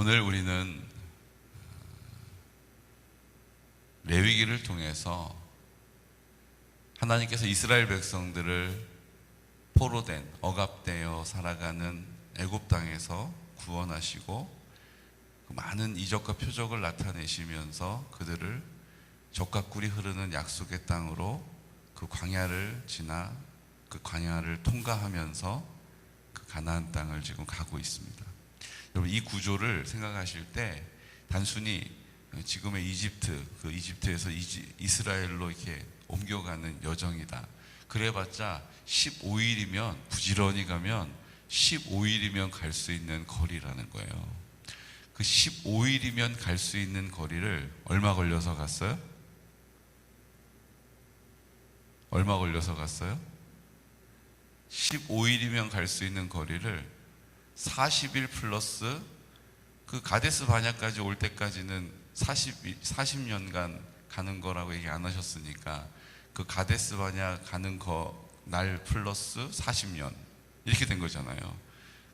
오늘 우리는 레위기를 통해서 하나님께서 이스라엘 백성들을 포로된, 억압되어 살아가는 애굽 땅에서 구원하시고 그 많은 이적과 표적을 나타내시면서 그들을 젖과 꿀이 흐르는 약속의 땅으로 그 광야를 지나 그 광야를 통과하면서 그 가나안 땅을 지금 가고 있습니다. 여러분, 이 구조를 생각하실 때 단순히 지금의 이집트, 그 이집트에서 이스라엘로 이렇게 옮겨가는 여정이다, 그래봤자 15일이면, 부지런히 가면 15일이면 갈 수 있는 거리라는 거예요. 그 15일이면 갈 수 있는 거리를 얼마 걸려서 갔어요? 얼마 걸려서 갔어요? 15일이면 갈 수 있는 거리를 40일 플러스 그 가데스 바냐까지 올 때까지는 40년간 가는 거라고 얘기 안 하셨으니까 그 가데스 바냐 가는 거 날 플러스 40년 이렇게 된 거잖아요.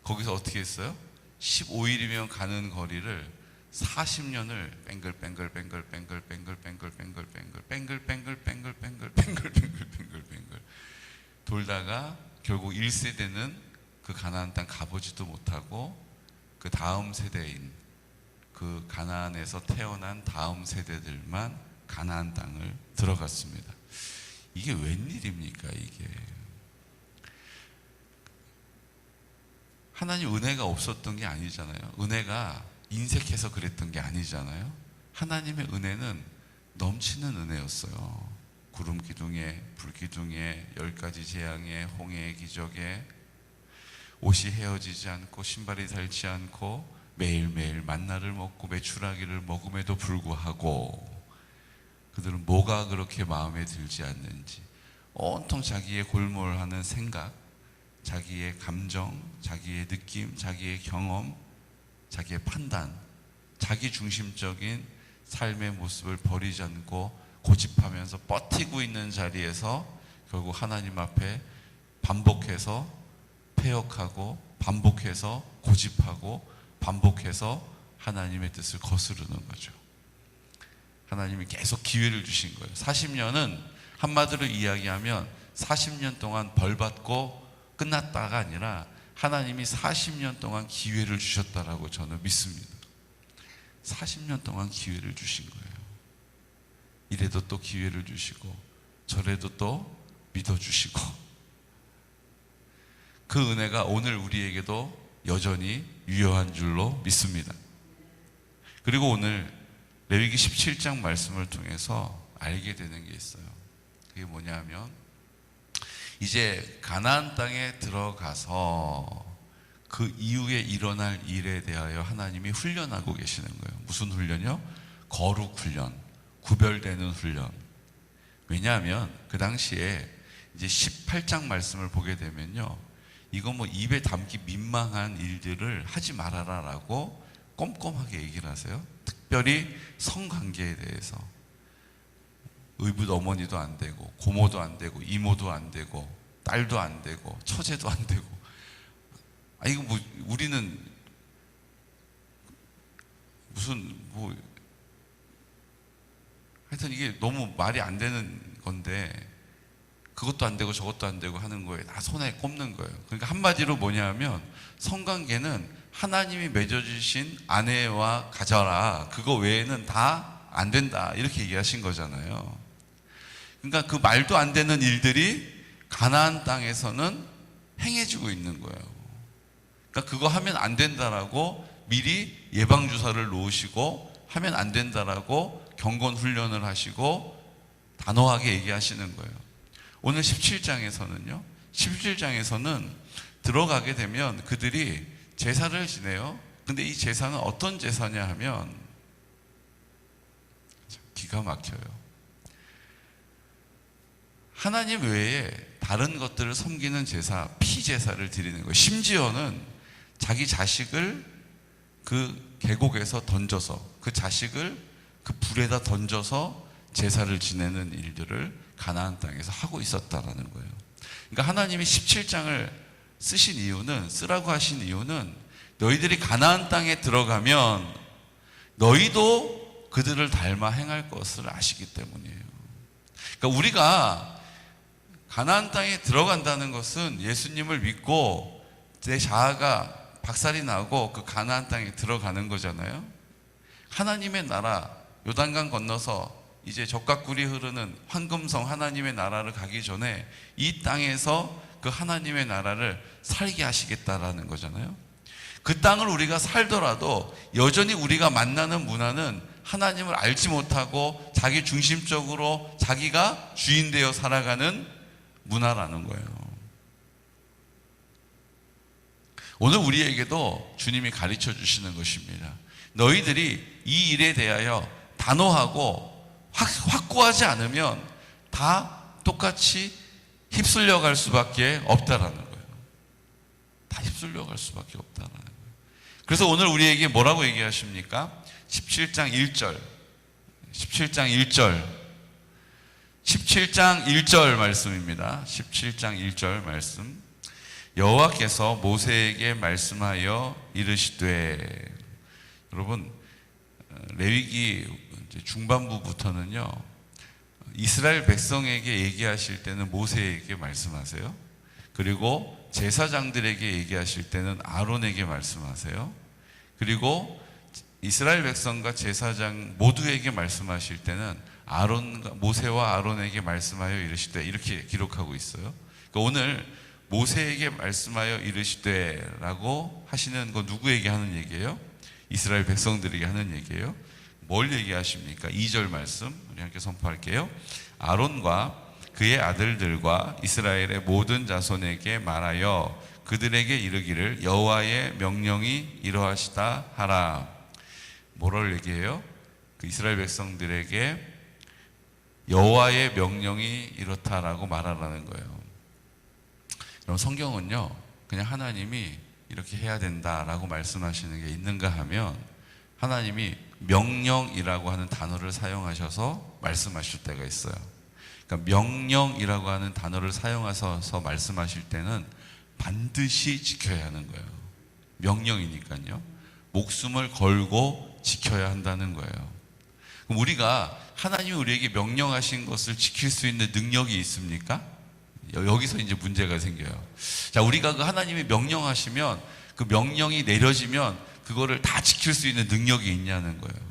거기서 어떻게 했어요? 15일이면 가는 거리를 40년을 뱅글뱅글 돌다가 결국 1세대는 그 가나안 땅 가보지도 못하고 그 다음 세대인 그 가나안에서 태어난 다음 세대들만 가나안 땅을 들어갔습니다. 이게 웬일입니까? 이게 하나님 은혜가 없었던 게 아니잖아요. 은혜가 인색해서 그랬던 게 아니잖아요. 하나님의 은혜는 넘치는 은혜였어요. 구름 기둥에, 불 기둥에, 10가지 재앙에, 홍해의 기적에, 옷이 헤어지지 않고 신발이 닳지 않고 매일매일 만나를 먹고 메추라기를 먹음에도 불구하고 그들은 뭐가 그렇게 마음에 들지 않는지 온통 자기의 골몰하는 생각, 자기의 감정, 자기의 느낌, 자기의 경험, 자기의 판단, 자기 중심적인 삶의 모습을 버리지 않고 고집하면서 버티고 있는 자리에서 결국 하나님 앞에 반복해서 패역하고 반복해서 고집하고 반복해서 하나님의 뜻을 거스르는 거죠. 하나님이 계속 기회를 주신 거예요. 40년은 한마디로 이야기하면 40년 동안 벌 받고 끝났다가 아니라 하나님이 40년 동안 기회를 주셨다라고 저는 믿습니다. 40년 동안 기회를 주신 거예요. 이래도 또 기회를 주시고 저래도 또 믿어주시고 그 은혜가 오늘 우리에게도 여전히 유효한 줄로 믿습니다. 그리고 오늘 레위기 17장 말씀을 통해서 알게 되는 게 있어요. 그게 뭐냐면 이제 가나안 땅에 들어가서 그 이후에 일어날 일에 대하여 하나님이 훈련하고 계시는 거예요. 무슨 훈련이요? 거룩 훈련, 구별되는 훈련. 왜냐하면 그 당시에 이제 18장 말씀을 보게 되면요, 이거 뭐 입에 담기 민망한 일들을 하지 말아라라고 꼼꼼하게 얘기를 하세요. 특별히 성관계에 대해서 의붓 어머니도 안 되고 고모도 안 되고 이모도 안 되고 딸도 안 되고 처제도 안 되고, 이거 뭐 우리는 무슨 뭐 하여튼 이게 너무 말이 안 되는 건데 그것도 안 되고 저것도 안 되고 하는 거에 다 손에 꼽는 거예요. 그러니까 한마디로 뭐냐면 성관계는 하나님이 맺어주신 아내와 가져라, 그거 외에는 다 안 된다, 이렇게 얘기하신 거잖아요. 그러니까 그 말도 안 되는 일들이 가나안 땅에서는 행해지고 있는 거예요. 그러니까 그거 하면 안 된다라고 미리 예방주사를 놓으시고 하면 안 된다라고 경건훈련을 하시고 단호하게 얘기하시는 거예요. 오늘 17장에서는요, 17장에서는 들어가게 되면 그들이 제사를 지내요. 근데 이 제사는 어떤 제사냐 하면 기가 막혀요. 하나님 외에 다른 것들을 섬기는 제사, 피제사를 드리는 거예요. 심지어는 자기 자식을 그 계곡에서 던져서, 그 자식을 그 불에다 던져서 제사를 지내는 일들을 가나안 땅에서 하고 있었다라는 거예요. 그러니까 하나님이 17장을 쓰신 이유는, 쓰라고 하신 이유는 너희들이 가나안 땅에 들어가면 너희도 그들을 닮아 행할 것을 아시기 때문이에요. 그러니까 우리가 가나안 땅에 들어간다는 것은 예수님을 믿고 내 자아가 박살이 나고 그 가나안 땅에 들어가는 거잖아요. 하나님의 나라, 요단강 건너서 이제 적과 꿀이 흐르는 황금성 하나님의 나라를 가기 전에 이 땅에서 그 하나님의 나라를 살게 하시겠다라는 거잖아요. 그 땅을 우리가 살더라도 여전히 우리가 만나는 문화는 하나님을 알지 못하고 자기 중심적으로 자기가 주인 되어 살아가는 문화라는 거예요. 오늘 우리에게도 주님이 가르쳐 주시는 것입니다. 너희들이 이 일에 대하여 단호하고 확고하지 않으면 다 똑같이 휩쓸려 갈 수밖에 없다라는 거예요. 다 휩쓸려 갈 수밖에 없다라는 거예요. 그래서 오늘 우리에게 뭐라고 얘기하십니까? 17장 1절 17장 1절 말씀입니다. 17장 1절 말씀. 여호와께서 모세에게 말씀하여 이르시되, 여러분 레위기 중반부부터는요, 이스라엘 백성에게 얘기하실 때는 모세에게 말씀하세요. 그리고 제사장들에게 얘기하실 때는 아론에게 말씀하세요. 그리고 이스라엘 백성과 제사장 모두에게 말씀하실 때는 모세와 아론에게 말씀하여 이르시되, 이렇게 기록하고 있어요. 그러니까 오늘 모세에게 말씀하여 이르시되라고 하시는 거 누구에게 하는 얘기예요? 이스라엘 백성들에게 하는 얘기예요. 뭘 얘기하십니까? 2절 말씀 우리 함께 선포할게요. 아론과 그의 아들들과 이스라엘의 모든 자손에게 말하여 그들에게 이르기를 여호와의 명령이 이러하시다 하라. 뭐를 얘기해요? 그 이스라엘 백성들에게 여호와의 명령이 이렇다라고 말하라는 거예요. 그럼 성경은요, 그냥 하나님이 이렇게 해야 된다라고 말씀하시는 게 있는가 하면 하나님이 명령이라고 하는 단어를 사용하셔서 말씀하실 때가 있어요. 그러니까 명령이라고 하는 단어를 사용하셔서 말씀하실 때는 반드시 지켜야 하는 거예요. 명령이니까요. 목숨을 걸고 지켜야 한다는 거예요. 그럼 우리가 하나님이 우리에게 명령하신 것을 지킬 수 있는 능력이 있습니까? 여기서 이제 문제가 생겨요. 자, 우리가 그 하나님이 명령하시면 그 명령이 내려지면 그거를 다 지킬 수 있는 능력이 있냐는 거예요.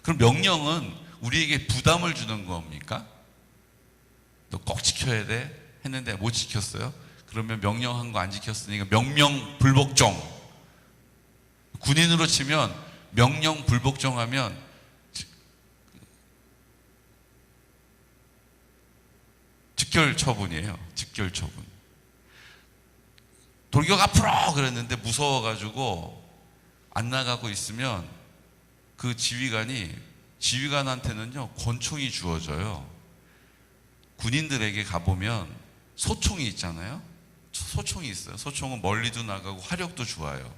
그럼 명령은 우리에게 부담을 주는 겁니까? 너 꼭 지켜야 돼 했는데 못 지켰어요? 그러면 명령한 거 안 지켰으니까 명령 불복종. 군인으로 치면 명령 불복종하면 직결 처분이에요. 직결 처분. 돌격 앞으로 그랬는데 무서워가지고 안 나가고 있으면 그 지휘관한테는요 권총이 주어져요. 군인들에게 가보면 소총이 있잖아요. 소총이 있어요. 소총은 멀리도 나가고 화력도 좋아요.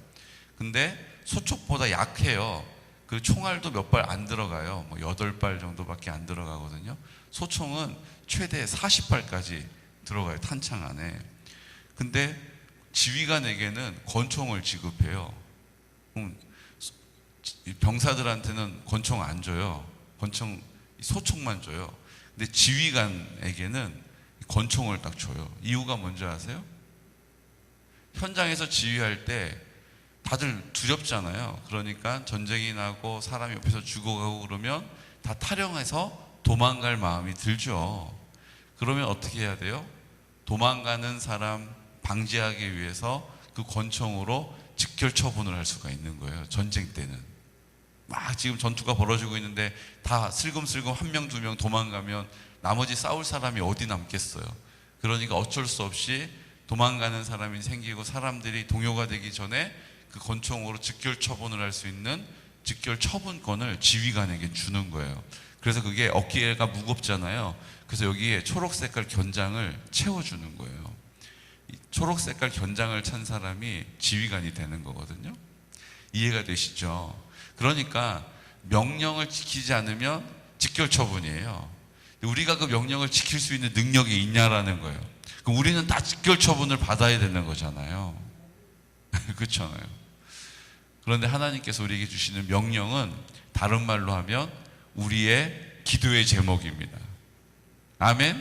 근데 소총보다 약해요. 그 총알도 몇 발 안 들어가요. 뭐 8발 정도밖에 안 들어가거든요. 소총은 최대 40발까지 들어가요. 탄창 안에. 근데 지휘관에게는 권총을 지급해요. 그럼 병사들한테는 권총 안 줘요. 소총만 줘요. 근데 지휘관에게는 권총을 딱 줘요. 이유가 뭔지 아세요? 현장에서 지휘할 때 다들 두렵잖아요. 그러니까 전쟁이 나고 사람이 옆에서 죽어가고 그러면 다 탈영해서 도망갈 마음이 들죠. 그러면 어떻게 해야 돼요? 도망가는 사람 방지하기 위해서 그 권총으로 직결 처분을 할 수가 있는 거예요. 전쟁 때는 막 지금 전투가 벌어지고 있는데 다 슬금슬금 1명 2명 도망가면 나머지 싸울 사람이 어디 남겠어요. 그러니까 어쩔 수 없이 도망가는 사람이 생기고 사람들이 동요가 되기 전에 그 권총으로 직결 처분을 할 수 있는 직결 처분권을 지휘관에게 주는 거예요. 그래서 그게 어깨가 무겁잖아요. 그래서 여기에 초록색깔 견장을 채워주는 거예요. 이 초록색깔 견장을 찬 사람이 지휘관이 되는 거거든요. 이해가 되시죠? 그러니까 명령을 지키지 않으면 직결 처분이에요. 우리가 그 명령을 지킬 수 있는 능력이 있냐라는 거예요. 그럼 우리는 다 직결 처분을 받아야 되는 거잖아요. 그렇잖아요. 그런데 하나님께서 우리에게 주시는 명령은 다른 말로 하면 우리의 기도의 제목입니다. 아멘.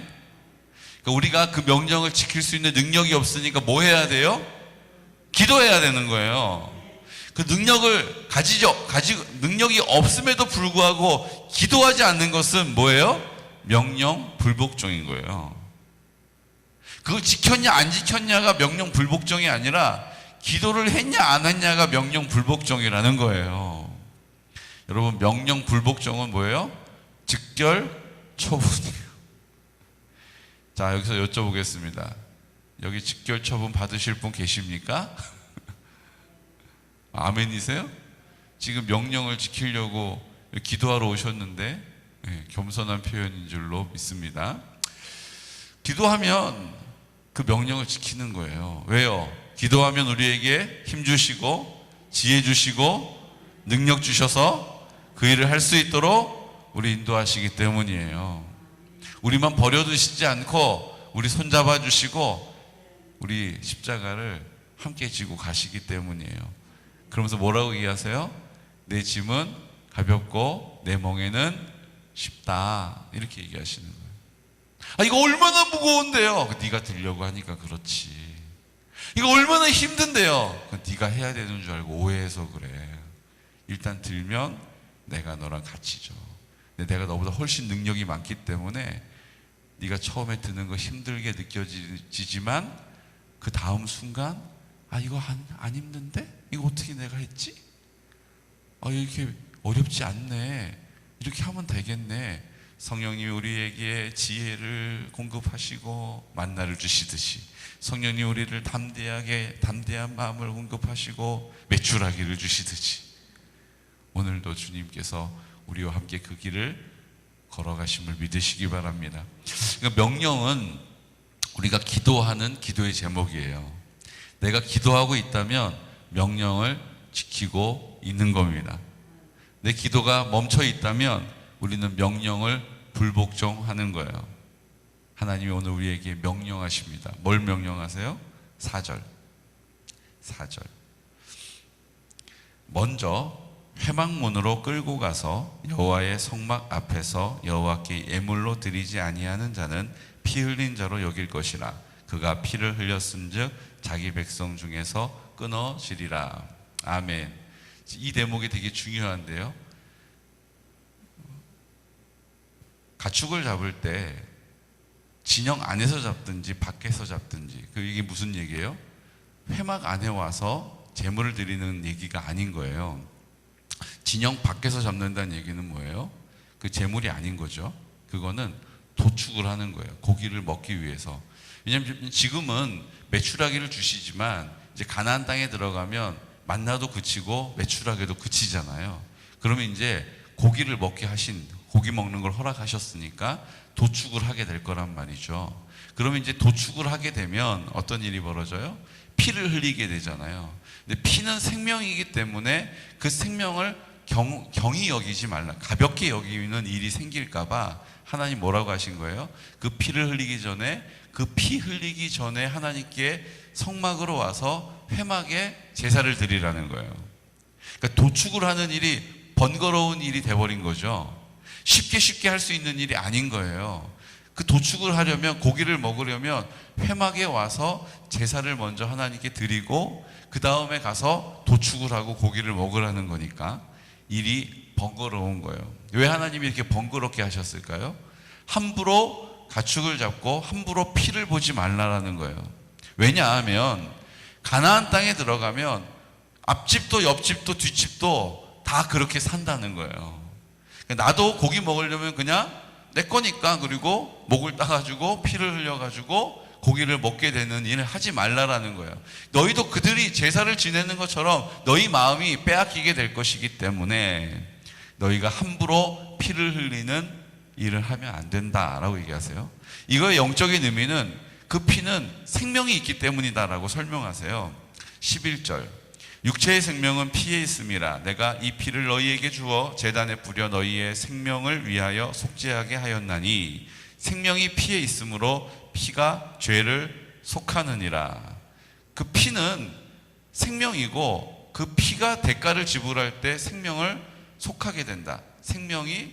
그러니까 우리가 그 명령을 지킬 수 있는 능력이 없으니까 뭐 해야 돼요? 기도해야 되는 거예요. 그 능력을 능력이 없음에도 불구하고 기도하지 않는 것은 뭐예요? 명령 불복종인 거예요. 그걸 지켰냐 안 지켰냐가 명령 불복종이 아니라 기도를 했냐 안 했냐가 명령 불복종이라는 거예요. 여러분, 명령 불복종은 뭐예요? 직결 처분이에요. 자, 여기서 여쭤보겠습니다. 여기 직결 처분 받으실 분 계십니까? 아멘이세요? 지금 명령을 지키려고 기도하러 오셨는데 겸손한 표현인 줄로 믿습니다. 기도하면 그 명령을 지키는 거예요. 왜요? 기도하면 우리에게 힘 주시고 지혜 주시고 능력 주셔서 그 일을 할 수 있도록 우리 인도하시기 때문이에요. 우리만 버려두시지 않고 우리 손잡아 주시고 우리 십자가를 함께 지고 가시기 때문이에요. 그러면서 뭐라고 얘기하세요? 내 짐은 가볍고 내 멍에는 쉽다, 이렇게 얘기하시는 거예요. 아, 이거 얼마나 무거운데요? 네가 들려고 하니까 그렇지. 이거 얼마나 힘든데요? 그건 네가 해야 되는 줄 알고 오해해서 그래. 일단 들면 내가 너랑 같이 줘. 근데 내가 너보다 훨씬 능력이 많기 때문에 네가 처음에 드는 거 힘들게 느껴지지만 그 다음 순간 아, 이거 안 힘든데? 이거 어떻게 내가 했지? 아, 이렇게 어렵지 않네. 이렇게 하면 되겠네. 성령님이 우리에게 지혜를 공급하시고 만나를 주시듯이 성령님 우리를 담대한 마음을 공급하시고 매출하기를 주시듯이 오늘도 주님께서 우리와 함께 그 길을 걸어가심을 믿으시기 바랍니다. 그러니까 명령은 우리가 기도하는 기도의 제목이에요. 내가 기도하고 있다면 명령을 지키고 있는 겁니다. 내 기도가 멈춰 있다면 우리는 명령을 불복종하는 거예요. 하나님이 오늘 우리에게 명령하십니다. 뭘 명령하세요? 4절. 먼저 회막문으로 끌고 가서 여호와의 성막 앞에서 여호와께 예물로 드리지 아니하는 자는 피 흘린 자로 여길 것이라. 그가 피를 흘렸은즉 자기 백성 중에서 끊어지리라. 아멘. 이 대목이 되게 중요한데요. 가축을 잡을 때 진영 안에서 잡든지 밖에서 잡든지 이게 무슨 얘기예요? 회막 안에 와서 제물을 드리는 얘기가 아닌 거예요. 진영 밖에서 잡는다는 얘기는 뭐예요? 그 제물이 아닌 거죠. 그거는 도축을 하는 거예요. 고기를 먹기 위해서. 왜냐하면 지금은 메추라기를 주시지만 이제 가나안 땅에 들어가면 만나도 그치고 메추라기도 그치잖아요. 그러면 이제 고기를 먹게 하신, 고기 먹는 걸 허락하셨으니까 도축을 하게 될 거란 말이죠. 그러면 이제 도축을 하게 되면 어떤 일이 벌어져요? 피를 흘리게 되잖아요. 근데 피는 생명이기 때문에 그 생명을 경히 여기지 말라, 가볍게 여기는 일이 생길까봐 하나님 뭐라고 하신 거예요? 그 피를 흘리기 전에, 그 피 흘리기 전에 하나님께 성막으로 와서 회막에 제사를 드리라는 거예요. 그러니까 도축을 하는 일이 번거로운 일이 돼버린 거죠. 쉽게 할 수 있는 일이 아닌 거예요. 그 도축을 하려면, 고기를 먹으려면 회막에 와서 제사를 먼저 하나님께 드리고 그 다음에 가서 도축을 하고 고기를 먹으라는 거니까 일이 번거로운 거예요. 왜 하나님이 이렇게 번거롭게 하셨을까요? 함부로 가축을 잡고 함부로 피를 보지 말라라는 거예요. 왜냐하면 가나안 땅에 들어가면 앞집도 옆집도 뒷집도 다 그렇게 산다는 거예요. 나도 고기 먹으려면 그냥 내 거니까, 그리고 목을 따가지고 피를 흘려가지고 고기를 먹게 되는 일을 하지 말라라는 거예요. 너희도 그들이 제사를 지내는 것처럼 너희 마음이 빼앗기게 될 것이기 때문에 너희가 함부로 피를 흘리는 일을 하면 안 된다라고 얘기하세요. 이거의 영적인 의미는 그 피는 생명이 있기 때문이다라고 설명하세요. 11절. 육체의 생명은 피에 있음이라. 내가 이 피를 너희에게 주어 제단에 뿌려 너희의 생명을 위하여 속죄하게 하였나니 생명이 피에 있으므로 피가 죄를 속하느니라. 그 피는 생명이고 그 피가 대가를 지불할 때 생명을 속하게 된다. 생명이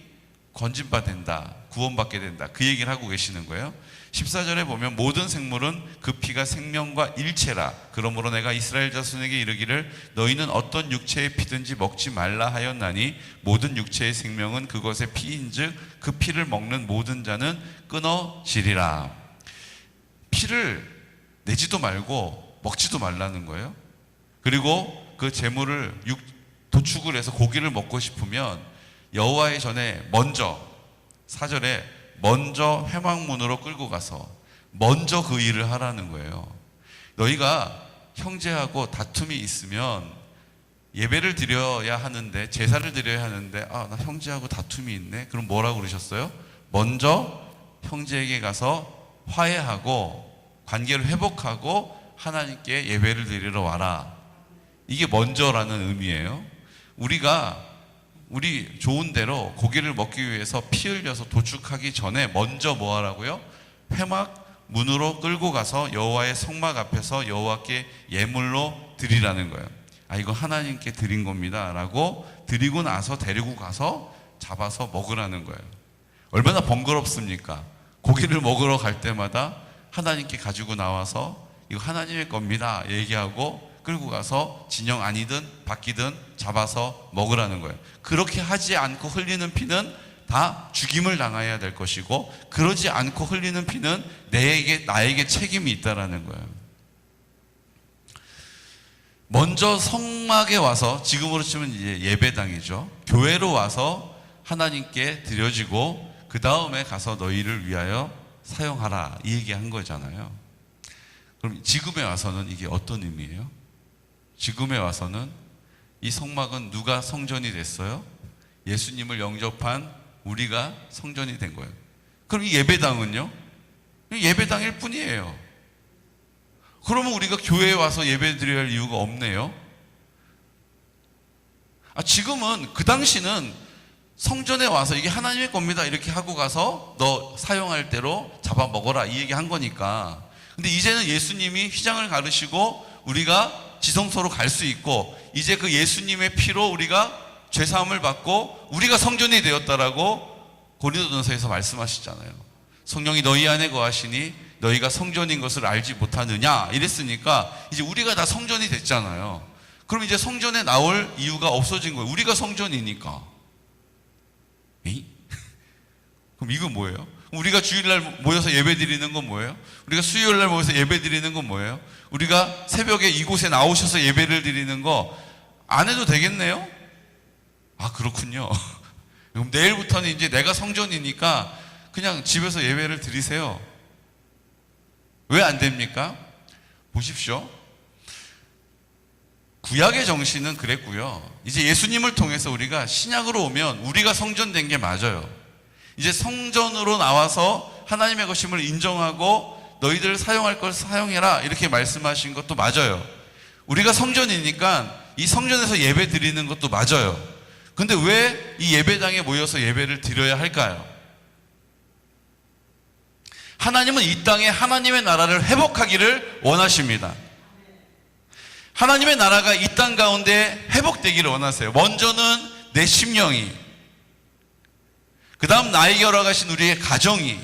건진받는다. 구원받게 된다. 그 얘기를 하고 계시는 거예요. 14절에 보면 모든 생물은 그 피가 생명과 일체라. 그러므로 내가 이스라엘 자손에게 이르기를 너희는 어떤 육체의 피든지 먹지 말라 하였나니 모든 육체의 생명은 그것의 피인즉 그 피를 먹는 모든 자는 끊어지리라. 피를 내지도 말고 먹지도 말라는 거예요. 그리고 그 제물을 도축을 해서 고기를 먹고 싶으면 여호와의 전에 먼저 4절에 먼저 회막문으로 끌고 가서 먼저 그 일을 하라는 거예요. 너희가 형제하고 다툼이 있으면 예배를 드려야 하는데, 제사를 드려야 하는데, 나 형제하고 다툼이 있네. 그럼 뭐라고 그러셨어요? 먼저 형제에게 가서 화해하고 관계를 회복하고 하나님께 예배를 드리러 와라. 이게 먼저라는 의미예요. 우리 좋은 대로 고기를 먹기 위해서 피 흘려서 도축하기 전에 먼저 뭐 하라고요? 회막 문으로 끌고 가서 여호와의 성막 앞에서 여호와께 예물로 드리라는 거예요. 이거 하나님께 드린 겁니다 라고 드리고 나서 데리고 가서 잡아서 먹으라는 거예요. 얼마나 번거롭습니까? 고기를 먹으러 갈 때마다 하나님께 가지고 나와서 이거 하나님의 겁니다 얘기하고 끌고 가서 진영 아니든 바뀌든 잡아서 먹으라는 거예요. 그렇게 하지 않고 흘리는 피는 다 죽임을 당해야 될 것이고, 그러지 않고 흘리는 피는 나에게 책임이 있다라는 거예요. 먼저 성막에 와서, 지금으로 치면 이제 예배당이죠. 교회로 와서 하나님께 드려지고 그 다음에 가서 너희를 위하여 사용하라, 이 얘기한 거잖아요. 그럼 지금에 와서는 이게 어떤 의미예요? 지금에 와서는 이 성막은 누가 성전이 됐어요? 예수님을 영접한 우리가 성전이 된 거예요. 그럼 이 예배당은요? 예배당일 뿐이에요. 그러면 우리가 교회에 와서 예배 드려야 할 이유가 없네요. 지금은, 그 당시는 성전에 와서 이게 하나님의 겁니다 이렇게 하고 가서 너 사용할 대로 잡아먹어라 이 얘기 한 거니까. 근데 이제는 예수님이 휘장을 가르시고 우리가 지성소로 갈 수 있고, 이제 그 예수님의 피로 우리가 죄사함을 받고 우리가 성전이 되었다라고 고린도전서에서 말씀하시잖아요. 성령이 너희 안에 거하시니 너희가 성전인 것을 알지 못하느냐 이랬으니까 이제 우리가 다 성전이 됐잖아요. 그럼 이제 성전에 나올 이유가 없어진 거예요. 우리가 성전이니까. 에이? 그럼 이건 뭐예요? 우리가 주일날 모여서 예배 드리는 건 뭐예요? 우리가 수요일날 모여서 예배 드리는 건 뭐예요? 우리가 새벽에 이곳에 나오셔서 예배를 드리는 거 안 해도 되겠네요? 그렇군요. 그럼 내일부터는 이제 내가 성전이니까 그냥 집에서 예배를 드리세요. 왜 안 됩니까? 보십시오. 구약의 정신은 그랬고요. 이제 예수님을 통해서 우리가 신약으로 오면 우리가 성전된 게 맞아요. 이제 성전으로 나와서 하나님의 것임을 인정하고 너희들 사용할 걸 사용해라 이렇게 말씀하신 것도 맞아요. 우리가 성전이니까 이 성전에서 예배 드리는 것도 맞아요. 근데 왜 이 예배당에 모여서 예배를 드려야 할까요? 하나님은 이 땅에 하나님의 나라를 회복하기를 원하십니다. 하나님의 나라가 이 땅 가운데 회복되기를 원하세요. 먼저는 내 심령이, 그 다음 나에게 허락하신 우리의 가정이,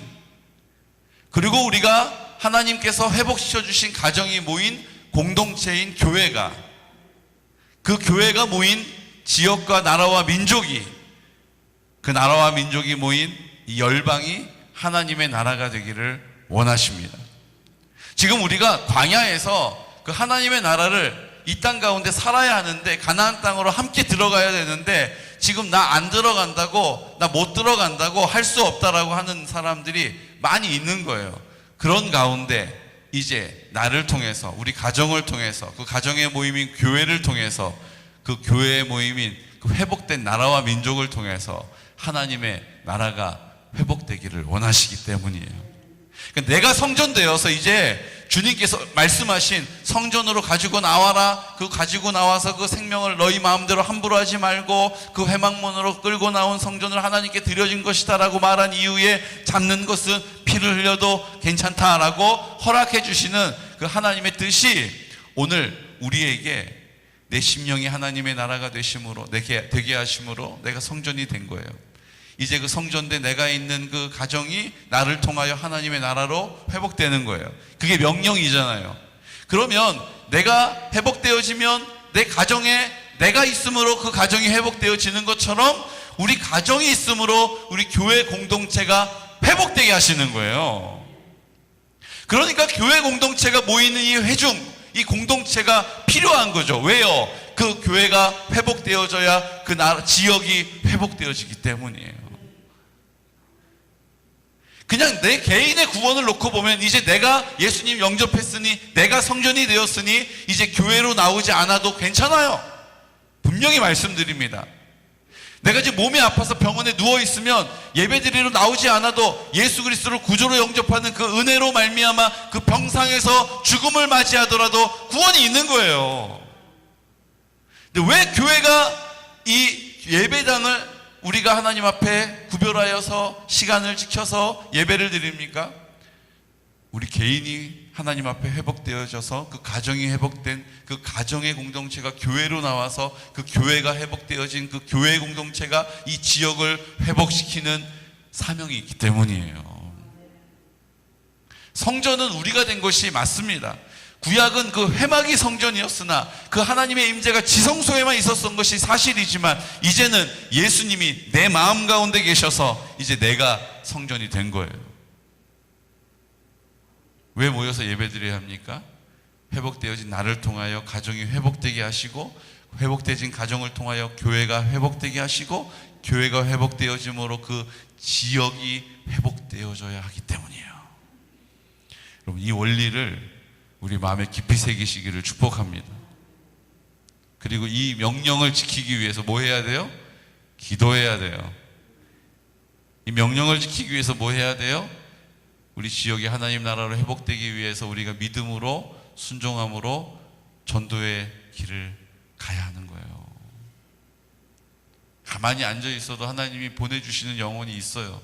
그리고 우리가 하나님께서 회복시켜 주신 가정이 모인 공동체인 교회가, 그 교회가 모인 지역과 나라와 민족이, 그 나라와 민족이 모인 이 열방이 하나님의 나라가 되기를 원하십니다. 지금 우리가 광야에서 그 하나님의 나라를 이 땅 가운데 살아야 하는데, 가나안 땅으로 함께 들어가야 되는데 지금 나 안 들어간다고, 나 못 들어간다고, 할 수 없다라고 하는 사람들이 많이 있는 거예요. 그런 가운데 이제 나를 통해서, 우리 가정을 통해서, 그 가정의 모임인 교회를 통해서, 그 교회의 모임인 그 회복된 나라와 민족을 통해서 하나님의 나라가 회복되기를 원하시기 때문이에요. 그러니까 내가 성전되어서 이제 주님께서 말씀하신 성전으로 가지고 나와라, 그 가지고 나와서 그 생명을 너희 마음대로 함부로 하지 말고 그 회막문으로 끌고 나온 성전을 하나님께 드려진 것이다 라고 말한 이후에 잡는 것은 피를 흘려도 괜찮다라고 허락해 주시는 그 하나님의 뜻이 오늘 우리에게 내 심령이 하나님의 나라가 되심으로, 되게 하심으로 내가 성전이 된 거예요. 이제 그 성전된 내가 있는 그 가정이 나를 통하여 하나님의 나라로 회복되는 거예요. 그게 명령이잖아요. 그러면 내가 회복되어지면 내 가정에 내가 있으므로 그 가정이 회복되어지는 것처럼 우리 가정이 있으므로 우리 교회 공동체가 회복되게 하시는 거예요. 그러니까 교회 공동체가 모이는 이 회중, 이 공동체가 필요한 거죠. 왜요? 그 교회가 회복되어져야 그 나라, 지역이 회복되어지기 때문이에요. 그냥 내 개인의 구원을 놓고 보면 이제 내가 예수님 영접했으니, 내가 성전이 되었으니 이제 교회로 나오지 않아도 괜찮아요. 분명히 말씀드립니다. 내가 지금 몸이 아파서 병원에 누워있으면 예배드리러 나오지 않아도 예수 그리스도를 구주로 영접하는 그 은혜로 말미암아 그 병상에서 죽음을 맞이하더라도 구원이 있는 거예요. 근데 왜 교회가 이 예배당을 우리가 하나님 앞에 구별하여서 시간을 지켜서 예배를 드립니까? 우리 개인이 하나님 앞에 회복되어져서 그 가정이 회복된 그 가정의 공동체가 교회로 나와서 그 교회가 회복되어진 그 교회 공동체가 이 지역을 회복시키는 사명이 있기 때문이에요. 성전은 우리가 된 것이 맞습니다. 구약은 그 회막이 성전이었으나 그 하나님의 임재가 지성소에만 있었던 것이 사실이지만 이제는 예수님이 내 마음 가운데 계셔서 이제 내가 성전이 된 거예요. 왜 모여서 예배드려야 합니까? 회복되어진 나를 통하여 가정이 회복되게 하시고, 회복되어진 가정을 통하여 교회가 회복되게 하시고, 교회가 회복되어짐으로 그 지역이 회복되어져야 하기 때문이에요. 여러분, 이 원리를 우리 마음에 깊이 새기시기를 축복합니다. 그리고 이 명령을 지키기 위해서 뭐 해야 돼요? 기도해야 돼요. 이 명령을 지키기 위해서 뭐 해야 돼요? 우리 지역이 하나님 나라로 회복되기 위해서 우리가 믿음으로, 순종함으로 전도의 길을 가야 하는 거예요. 가만히 앉아 있어도 하나님이 보내주시는 영혼이 있어요.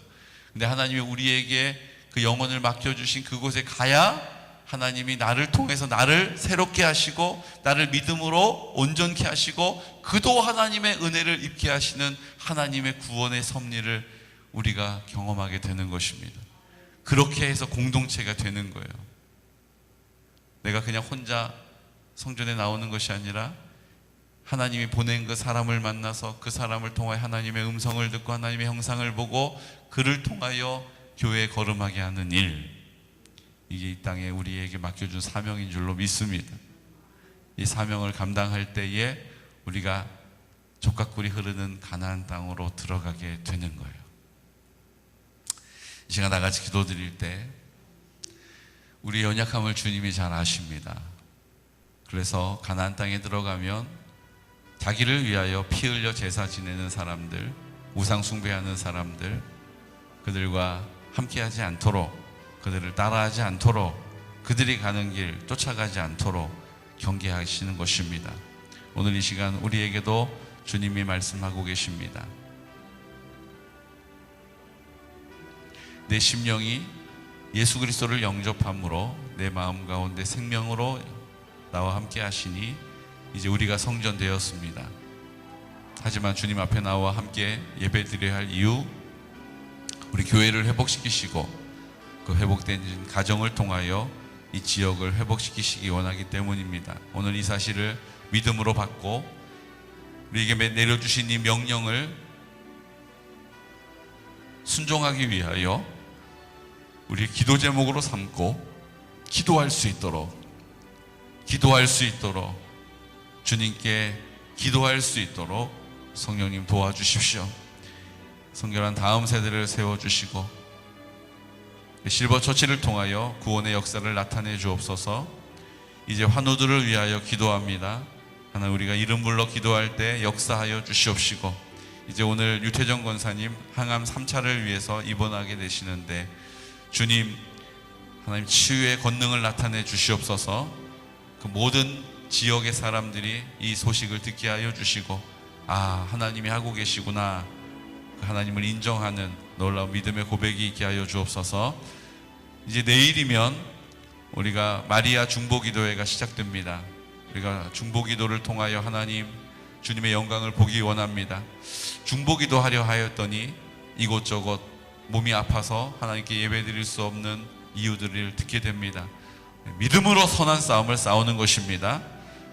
근데 하나님이 우리에게 그 영혼을 맡겨주신 그곳에 가야 하나님이 나를 통해서 나를 새롭게 하시고 나를 믿음으로 온전케 하시고 그도 하나님의 은혜를 입게 하시는 하나님의 구원의 섭리를 우리가 경험하게 되는 것입니다. 그렇게 해서 공동체가 되는 거예요. 내가 그냥 혼자 성전에 나오는 것이 아니라 하나님이 보낸 그 사람을 만나서 그 사람을 통하여 하나님의 음성을 듣고 하나님의 형상을 보고 그를 통하여 교회에 거름하게 하는 일, 이게 이 땅에 우리에게 맡겨준 사명인 줄로 믿습니다. 이 사명을 감당할 때에 우리가 족각꿀이 흐르는 가나안 땅으로 들어가게 되는 거예요. 이 시간 다 같이 기도드릴 때 우리 연약함을 주님이 잘 아십니다. 그래서 가나안 땅에 들어가면 자기를 위하여 피 흘려 제사 지내는 사람들, 우상 숭배하는 사람들, 그들과 함께하지 않도록, 그들을 따라하지 않도록, 그들이 가는 길 쫓아가지 않도록 경계하시는 것입니다. 오늘 이 시간 우리에게도 주님이 말씀하고 계십니다. 내 심령이 예수 그리스도를 영접함으로 내 마음 가운데 생명으로 나와 함께 하시니 이제 우리가 성전 되었습니다. 하지만 주님 앞에 나와 함께 예배드려야 할 이유, 우리 교회를 회복시키시고 그 회복된 가정을 통하여 이 지역을 회복시키시기 원하기 때문입니다. 오늘 이 사실을 믿음으로 받고 우리에게 내려주신 이 명령을 순종하기 위하여 우리 기도 제목으로 삼고 기도할 수 있도록 주님께 기도할 수 있도록 성령님 도와주십시오. 성결한 다음 세대를 세워주시고 실버 처치를 통하여 구원의 역사를 나타내 주옵소서. 이제 환우들을 위하여 기도합니다. 하나님, 우리가 이름 불러 기도할 때 역사하여 주시옵시고, 이제 오늘 유태정 권사님 항암 3차를 위해서 입원하게 되시는데 주님, 하나님 치유의 권능을 나타내 주시옵소서. 그 모든 지역의 사람들이 이 소식을 듣게 하여 주시고, 아, 하나님이 하고 계시구나, 그 하나님을 인정하는 놀라운 믿음의 고백이 있게 하여 주옵소서. 이제 내일이면 우리가 마리아 중보기도회가 시작됩니다. 우리가 중보기도를 통하여 하나님 주님의 영광을 보기 원합니다. 중보기도 하려 하였더니 이곳저곳 몸이 아파서 하나님께 예배드릴 수 없는 이유들을 듣게 됩니다. 믿음으로 선한 싸움을 싸우는 것입니다.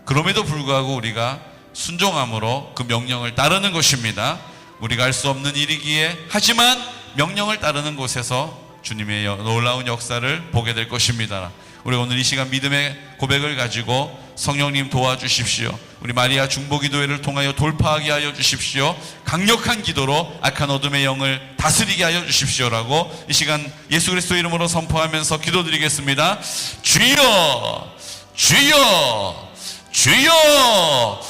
그럼에도 불구하고 우리가 순종함으로 그 명령을 따르는 것입니다. 우리가 할 수 없는 일이기에, 하지만 명령을 따르는 곳에서 주님의 놀라운 역사를 보게 될 것입니다. 우리 오늘 이 시간 믿음의 고백을 가지고 성령님 도와주십시오. 우리 마리아 중보기도회를 통하여 돌파하게 하여 주십시오. 강력한 기도로 악한 어둠의 영을 다스리게 하여 주십시오라고 이 시간 예수 그리스도 이름으로 선포하면서 기도드리겠습니다. 주여, 주여, 주여.